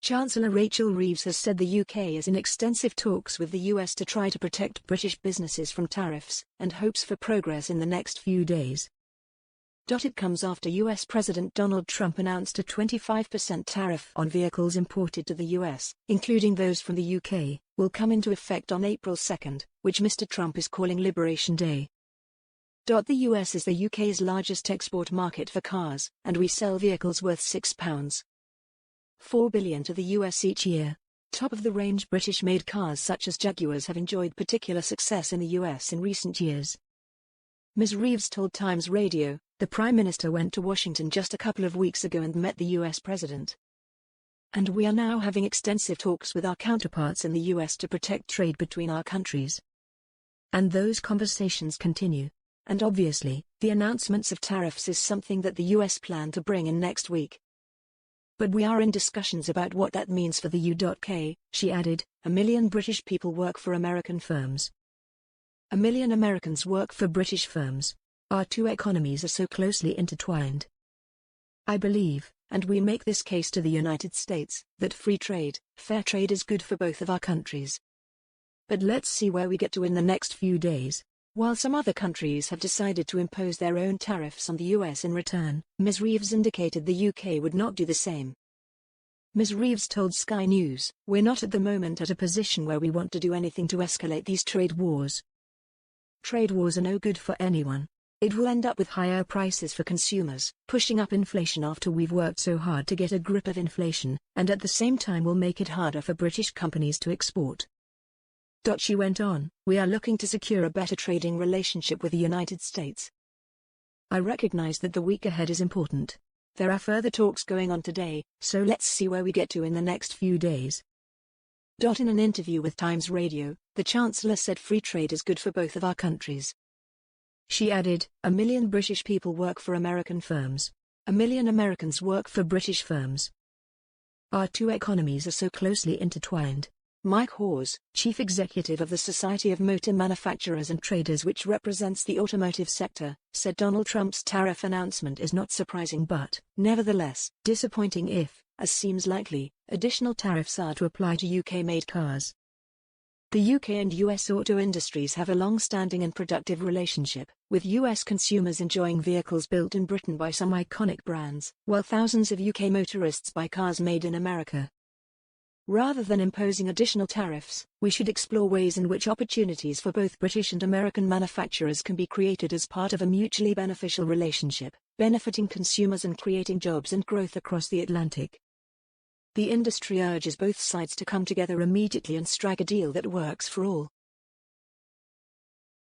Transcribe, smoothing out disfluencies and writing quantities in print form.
Chancellor Rachel Reeves has said the UK is in extensive talks with the US to try to protect British businesses from tariffs, and hopes for progress in the next few days. It comes after US President Donald Trump announced a 25% tariff on vehicles imported to the US, including those from the UK, will come into effect on April 2, which Mr. Trump is calling Liberation Day. The US is the UK's largest export market for cars, and we sell vehicles worth £6.4 billion to the US each year. Top-of-the-range British-made cars such as Jaguars have enjoyed particular success in the US in recent years. Ms. Reeves told Times Radio, the Prime Minister went to Washington just a couple of weeks ago and met the US President. And we are now having extensive talks with our counterparts in the US to protect trade between our countries. And those conversations continue. And obviously, the announcements of tariffs is something that the US plan to bring in next week. But we are in discussions about what that means for the UK, she added. 1 million British people work for American firms. 1 million Americans work for British firms. Our two economies are so closely intertwined. I believe, and we make this case to the United States, that free trade, fair trade is good for both of our countries. But let's see where we get to in the next few days. While some other countries have decided to impose their own tariffs on the US in return, Ms. Reeves indicated the UK would not do the same. Ms. Reeves told Sky News, "We're not at the moment at a position where we want to do anything to escalate these trade wars. Trade wars are no good for anyone. It will end up with higher prices for consumers, pushing up inflation after we've worked so hard to get a grip of inflation, and at the same time will make it harder for British companies to export." She went on, "We are looking to secure a better trading relationship with the United States. I recognize that the week ahead is important. There are further talks going on today, so let's see where we get to in the next few days." In an interview with Times Radio, the Chancellor said free trade is good for both of our countries. She added, 1 million British people work for American firms. 1 million Americans work for British firms. Our two economies are so closely intertwined. Mike Hawes, chief executive of the Society of Motor Manufacturers and Traders, which represents the automotive sector, said Donald Trump's tariff announcement is not surprising but, nevertheless, disappointing if, as seems likely, additional tariffs are to apply to UK-made cars. The UK and US auto industries have a long-standing and productive relationship, with US consumers enjoying vehicles built in Britain by some iconic brands, while thousands of UK motorists buy cars made in America. Rather than imposing additional tariffs, we should explore ways in which opportunities for both British and American manufacturers can be created as part of a mutually beneficial relationship, benefiting consumers and creating jobs and growth across the Atlantic. The industry urges both sides to come together immediately and strike a deal that works for all.